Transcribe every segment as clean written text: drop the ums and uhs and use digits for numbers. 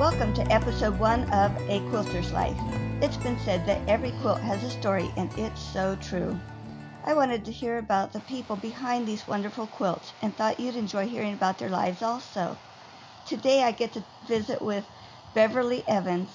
Welcome to episode 1 of A Quilter's Life. It's been said that every quilt has a story, and it's so true. I wanted to hear about the people behind these wonderful quilts and thought you'd enjoy hearing about their lives also. Today I get to visit with Beverly Evans.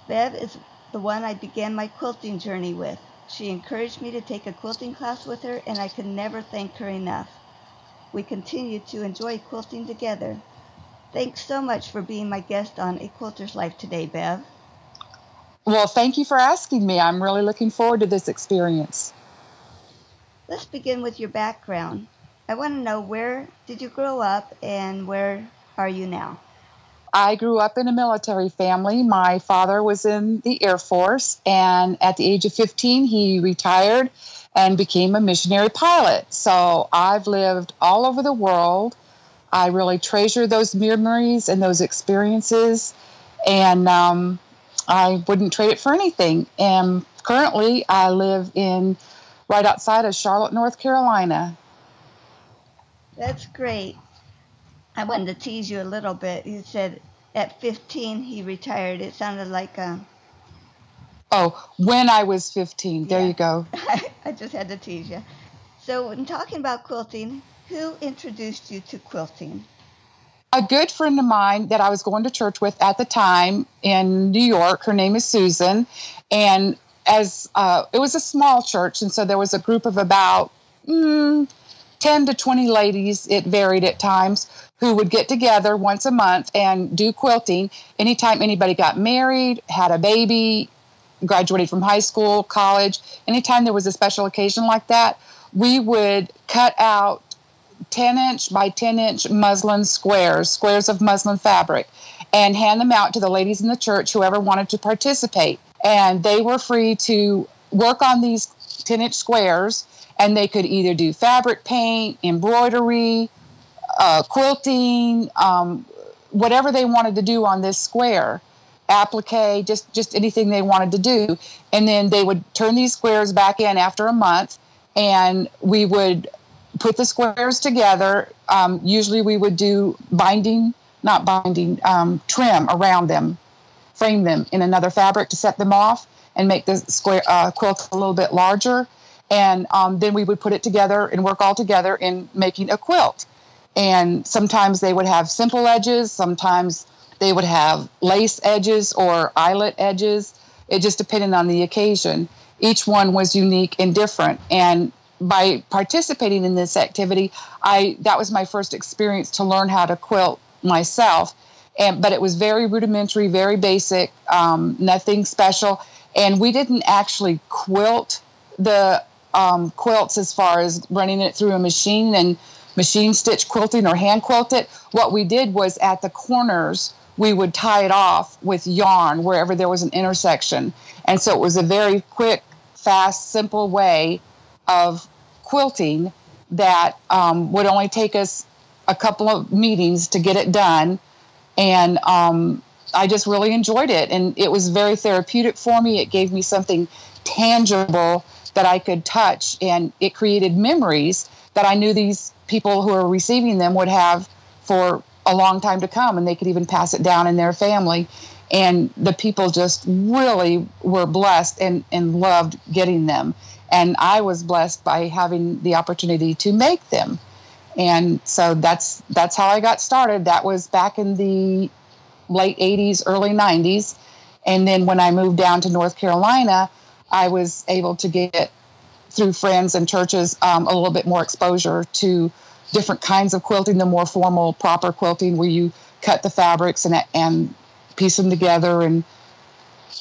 Bev is the one I began my quilting journey with. She encouraged me to take a quilting class with her, and I could never thank her enough. We continue to enjoy quilting together. Thanks so much for being my guest on A Quilter's Life today, Bev. Well, thank you for asking me. I'm really looking forward to this experience. Let's begin with your background. I want to know, where did you grow up and where are you now? I grew up in a military family. My father was in the Air Force, and at the age of 15, he retired and became a missionary pilot. So I've lived all over the world. I really treasure those memories and those experiences, and I wouldn't trade it for anything. And currently, I live right outside of Charlotte, North Carolina. That's great. I wanted to tease you a little bit. You said at 15 he retired. It sounded like when I was 15. There you go. I just had to tease you. So when talking about quilting, who introduced you to quilting? A good friend of mine that I was going to church with at the time in New York. Her name is Susan. And as it was a small church, and so there was a group of about 10 to 20 ladies, it varied at times, who would get together once a month and do quilting. Anytime anybody got married, had a baby, graduated from high school, college, anytime there was a special occasion like that, we would cut out 10-inch by 10-inch muslin squares of muslin fabric, and hand them out to the ladies in the church, whoever wanted to participate. And they were free to work on these 10-inch squares, and they could either do fabric paint, embroidery, quilting, whatever they wanted to do on this square, applique, just anything they wanted to do. And then they would turn these squares back in after a month, and we would put the squares together. Usually we would do trim around them, frame them in another fabric to set them off and make the square quilt a little bit larger. And then we would put it together and work all together in making a quilt. And sometimes they would have simple edges. Sometimes they would have lace edges or eyelet edges. It just depended on the occasion. Each one was unique and different. And by participating in this activity, that was my first experience to learn how to quilt myself. But it was very rudimentary, very basic, nothing special. And we didn't actually quilt the quilts as far as running it through a machine and machine stitch quilting or hand quilt it. What we did was at the corners, we would tie it off with yarn wherever there was an intersection. And so it was a very quick, fast, simple way of quilting that would only take us a couple of meetings to get it done. And I just really enjoyed it. And it was very therapeutic for me. It gave me something tangible that I could touch. And it created memories that I knew these people who are receiving them would have for a long time to come. And they could even pass it down in their family. And the people just really were blessed and loved getting them. And I was blessed by having the opportunity to make them. And so that's how I got started. That was back in the late 80s, early 90s. And then when I moved down to North Carolina, I was able to get, through friends and churches, a little bit more exposure to different kinds of quilting, the more formal, proper quilting, where you cut the fabrics and piece them together and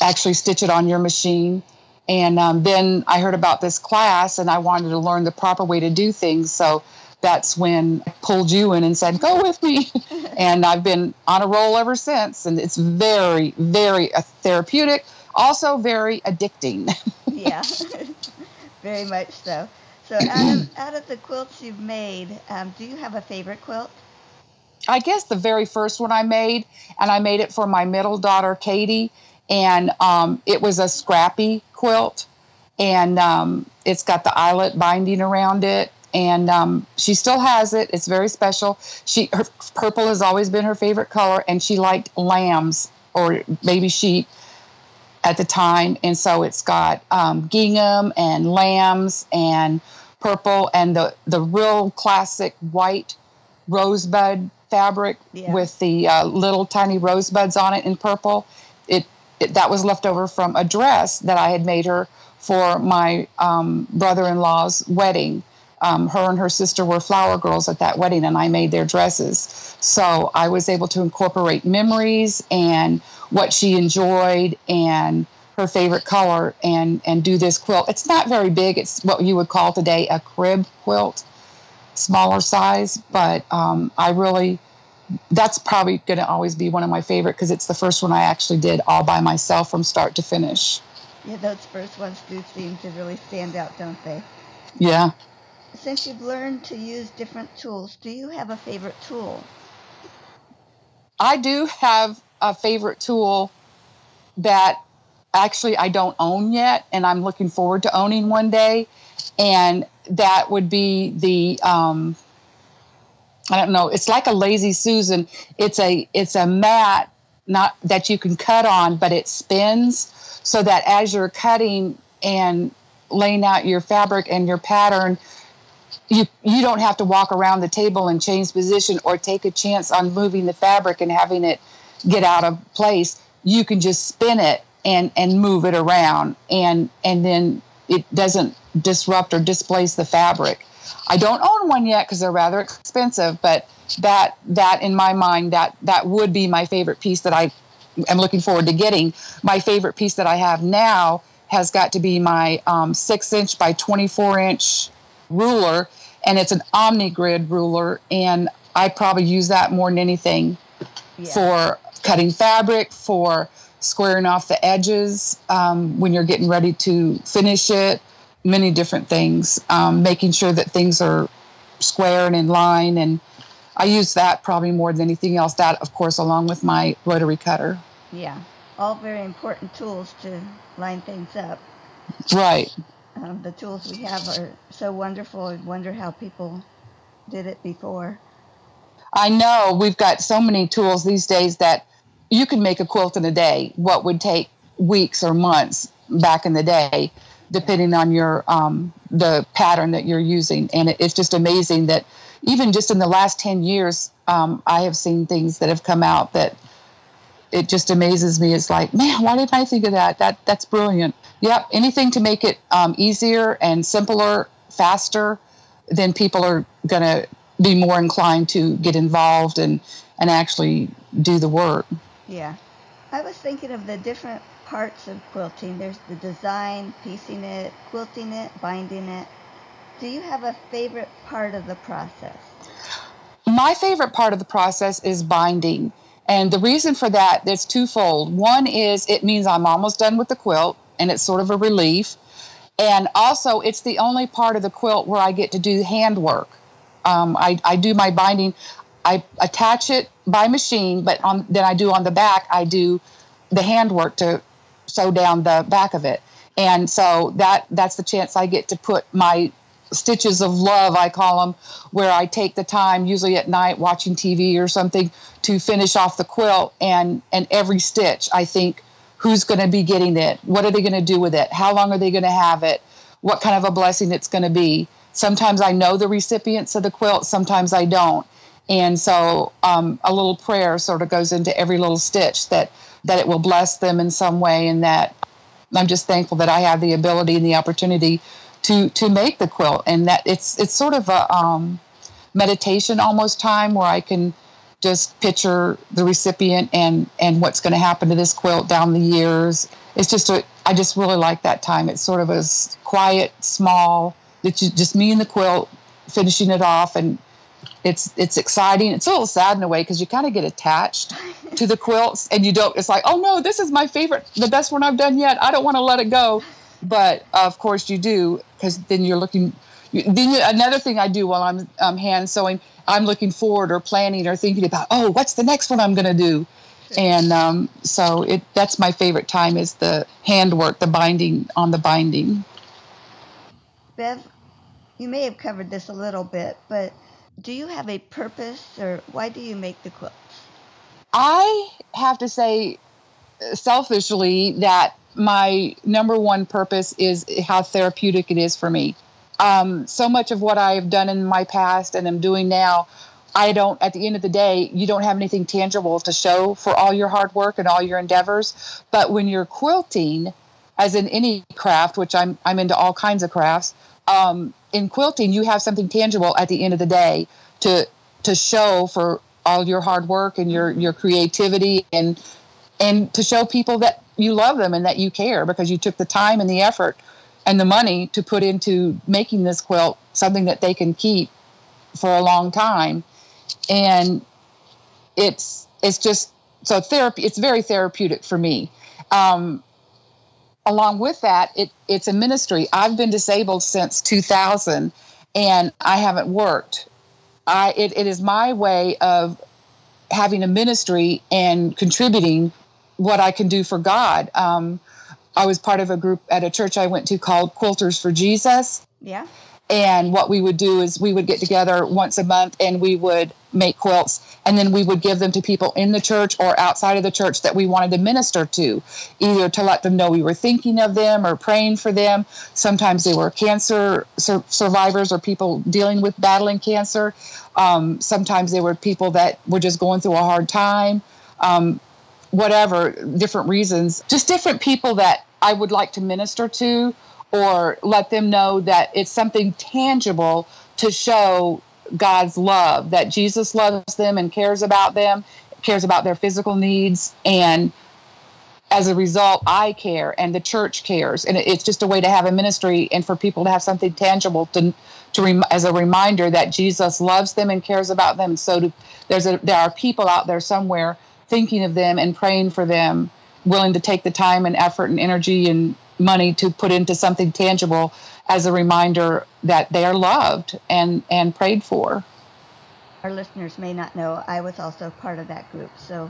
actually stitch it on your machine. And then I heard about this class, and I wanted to learn the proper way to do things. So that's when I pulled you in and said, go with me. And I've been on a roll ever since. And it's very, very therapeutic, also very addicting. Yeah, very much so. So out of the quilts you've made, do you have a favorite quilt? I guess the very first one I made, and I made it for my middle daughter, Katie. And it was a scrappy quilt, and it's got the eyelet binding around it. And she still has it. It's very special. Her purple has always been her favorite color, and she liked lambs or baby sheep at the time. And so it's got gingham and lambs and purple and the real classic white rosebud fabric with the little tiny rosebuds on it in purple. That was left over from a dress that I had made her for my brother-in-law's wedding. Her and her sister were flower girls at that wedding, and I made their dresses. So I was able to incorporate memories and what she enjoyed and her favorite color and do this quilt. It's not very big. It's what you would call today a crib quilt, smaller size, but that's probably going to always be one of my favorite because it's the first one I actually did all by myself from start to finish. Yeah, those first ones do seem to really stand out, don't they? Yeah. Since you've learned to use different tools, do you have a favorite tool? I do have a favorite tool that actually I don't own yet, and I'm looking forward to owning one day. And that would be the I don't know. It's like a Lazy Susan. It's a mat not that you can cut on, but it spins so that as you're cutting and laying out your fabric and your pattern, you don't have to walk around the table and change position or take a chance on moving the fabric and having it get out of place. You can just spin it and move it around, and then it doesn't disrupt or displace the fabric. I don't own one yet because they're rather expensive, but that in my mind, that would be my favorite piece that I am looking forward to getting. My favorite piece that I have now has got to be my 6-inch by 24-inch ruler, and it's an omni-grid ruler, and I probably use that more than anything for cutting fabric, for squaring off the edges when you're getting ready to finish it, many different things, making sure that things are square and in line, and I use that probably more than anything else. That, of course, along with my rotary cutter. Yeah, all very important tools to line things up. Right. The tools we have are so wonderful. I wonder how people did it before. I know we've got so many tools these days that you can make a quilt in a day, what would take weeks or months back in the day, depending on your the pattern that you're using. And it's just amazing that even just in the last 10 years, I have seen things that have come out that it just amazes me. It's like, man, why didn't I think of that? That's brilliant. Yep, anything to make it easier and simpler, faster, then people are going to be more inclined to get involved and actually do the work. Yeah. I was thinking of the different parts of quilting. There's the design, piecing it, quilting it, binding it. Do you have a favorite part of the process? My favorite part of the process is binding. And the reason for that is twofold. One is it means I'm almost done with the quilt, and it's sort of a relief. And also, it's the only part of the quilt where I get to do handwork. I do my binding. I attach it by machine, but then I do on the back, I do the handwork to sew down the back of it. And so that's the chance I get to put my stitches of love, I call them, where I take the time, usually at night watching TV or something, to finish off the quilt. And every stitch, I think, who's going to be getting it? What are they going to do with it? How long are they going to have it? What kind of a blessing it's going to be? Sometimes I know the recipients of the quilt, sometimes I don't. And so a little prayer sort of goes into every little stitch that it will bless them in some way, and that I'm just thankful that I have the ability and the opportunity to make the quilt, and that it's sort of a meditation almost time where I can just picture the recipient and what's going to happen to this quilt down the years. It's just I just really like that time. It's sort of a quiet, small, it's just me and the quilt finishing it off, and it's exciting. It's a little sad in a way because you kind of get attached to the quilts, and you don't. It's like, oh no, this is my favorite, the best one I've done yet. I don't want to let it go, but of course you do, because then you're looking. Another thing I do while I'm hand sewing, I'm looking forward or planning or thinking about, oh, what's the next one I'm going to do, and so that's my favorite time is the handwork, the binding on the binding. Bev, you may have covered this a little bit, but do you have a purpose, or why do you make the quilts? I have to say, selfishly that my number one purpose is how therapeutic it is for me. So much of what I've done in my past and am doing now, at the end of the day, you don't have anything tangible to show for all your hard work and all your endeavors. But when you're quilting, as in any craft, which I'm into all kinds of crafts, in quilting, you have something tangible at the end of the day to show for all your hard work and your creativity and to show people that you love them and that you care because you took the time and the effort and the money to put into making this quilt something that they can keep for a long time. And it's just so therapy. It's very therapeutic for me. Along with that, it's a ministry. I've been disabled since 2000 and I haven't worked. It is my way of having a ministry and contributing what I can do for God. I was part of a group at a church I went to called Quilters for Jesus. Yeah. And what we would do is we would get together once a month and we would make quilts, and then we would give them to people in the church or outside of the church that we wanted to minister to, either to let them know we were thinking of them or praying for them. Sometimes they were cancer survivors or people dealing with battling cancer. Sometimes they were people that were just going through a hard time, whatever, different reasons, just different people that I would like to minister to or let them know that it's something tangible to show God's love, that Jesus loves them and cares about them, cares about their physical needs. And as a result, I care and the church cares. And it's just a way to have a ministry and for people to have something tangible as a reminder that Jesus loves them and cares about them. So there are people out there somewhere thinking of them and praying for them, willing to take the time and effort and energy and money to put into something tangible as a reminder that they are loved and prayed for. Our listeners may not know I was also part of that group, so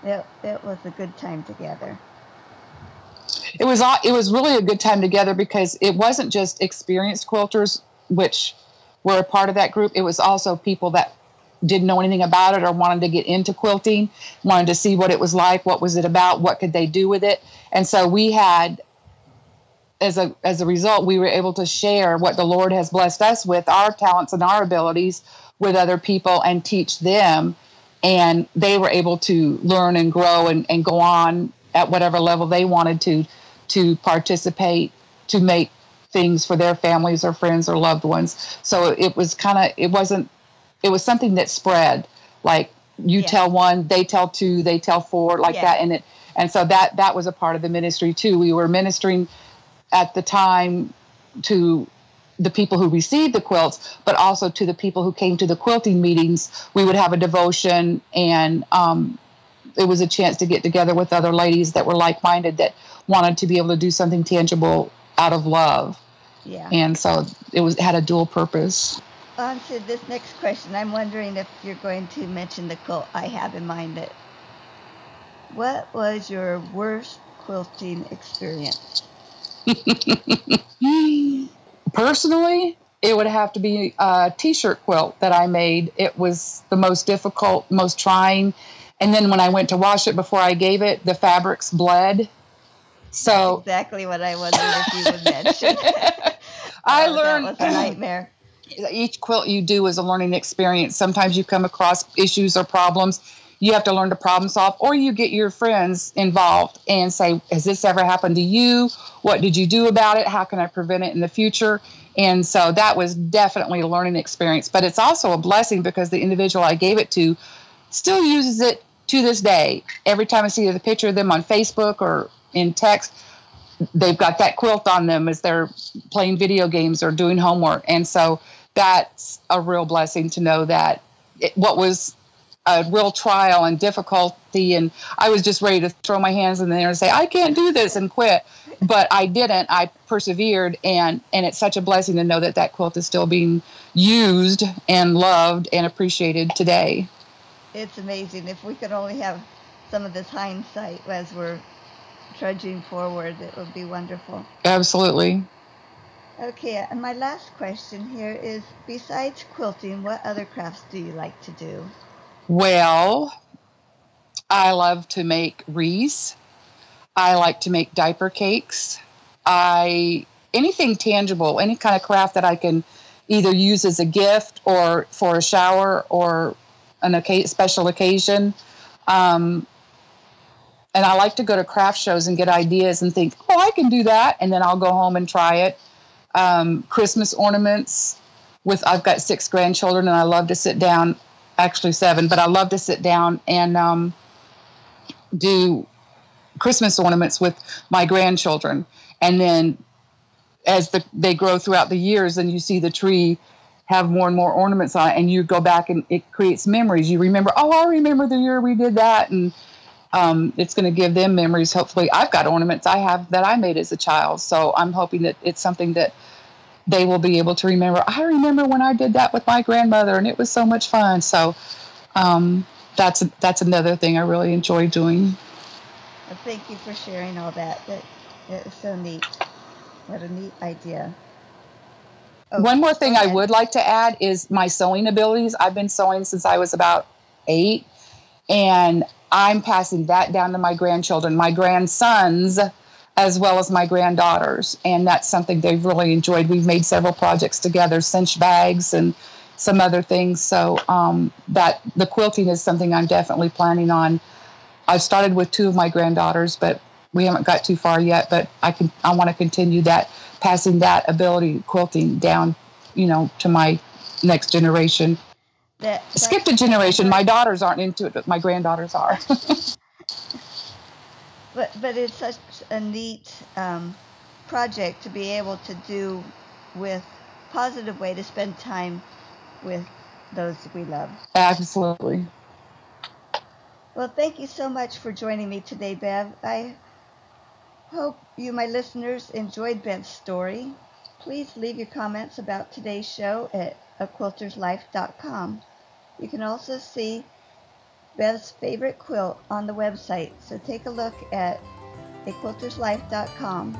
it was a good time together. It was really a good time together because it wasn't just experienced quilters, which were a part of that group. It was also people that didn't know anything about it or wanted to get into quilting, wanted to see what it was like, what was it about, what could they do with it. And so we had, as a result, we were able to share what the Lord has blessed us with, our talents and our abilities, with other people and teach them. And they were able to learn and grow and go on at whatever level they wanted to participate, to make things for their families or friends or loved ones. So it was something that spread, like you tell one, they tell two, they tell four, like that. And so that was a part of the ministry too. We were ministering at the time to the people who received the quilts, but also to the people who came to the quilting meetings. We would have a devotion, and it was a chance to get together with other ladies that were like-minded that wanted to be able to do something tangible out of love. Yeah. And so it had a dual purpose. On to this next question. I'm wondering if you're going to mention the quilt I have in mind. What was your worst quilting experience? Personally, it would have to be a t-shirt quilt that I made. It was the most difficult, most trying. And then when I went to wash it before I gave it, the fabrics bled. So that's exactly what I wondered if you would mention. I learned that was a nightmare. Each quilt you do is a learning experience. Sometimes you come across issues or problems. You have to learn to problem solve, or you get your friends involved and say, has this ever happened to you? What did you do about it? How can I prevent it in the future? And so that was definitely a learning experience. But it's also a blessing because the individual I gave it to still uses it to this day. Every time I see the picture of them on Facebook or in text, they've got that quilt on them as they're playing video games or doing homework. And so that's a real blessing to know that what was a real trial and difficulty, and I was just ready to throw my hands in the air and say, I can't do this, and quit. But I didn't. I persevered, and it's such a blessing to know that quilt is still being used and loved and appreciated today. It's amazing. If we could only have some of this hindsight as we're trudging forward, it would be wonderful. Absolutely. Okay, and my last question here is, besides quilting, what other crafts do you like to do? Well, I love to make wreaths. I like to make diaper cakes. Anything tangible, any kind of craft that I can either use as a gift or for a shower or special occasion. And I like to go to craft shows and get ideas and think, oh, I can do that. And then I'll go home and try it. Christmas ornaments I've got 6 grandchildren, and I love to sit down, actually 7, but I love to sit down and do Christmas ornaments with my grandchildren. And then as they grow throughout the years, and you see the tree have more and more ornaments on it, and you go back and it creates memories. You remember, oh, I remember the year we did that. And it's going to give them memories. Hopefully, I've got ornaments that I made as a child. So I'm hoping that it's something that they will be able to remember. I remember when I did that with my grandmother, and it was so much fun. So that's another thing I really enjoy doing. Well, thank you for sharing all that. That is so neat. What a neat idea. Oh, one more thing I would like to add is my sewing abilities. I've been sewing since I was about 8, and I'm passing that down to my grandchildren, my grandsons, as well as my granddaughters. And that's something they've really enjoyed. We've made several projects together, cinch bags and some other things. So that the quilting is something I'm definitely planning on. I've started with 2 of my granddaughters, but we haven't got too far yet. But I want to continue that, passing that ability, quilting down, to my next generation. Skip a generation. My daughters aren't into it, but my granddaughters are. but it's such a neat project to be able to do with positive way to spend time with those we love. Absolutely. Well, thank you so much for joining me today, Bev. I hope you, my listeners, enjoyed Bev's story. Please leave your comments about today's show at aquilterslife.com. You can also see Bev's favorite quilt on the website, so take a look at aquilterslife.com.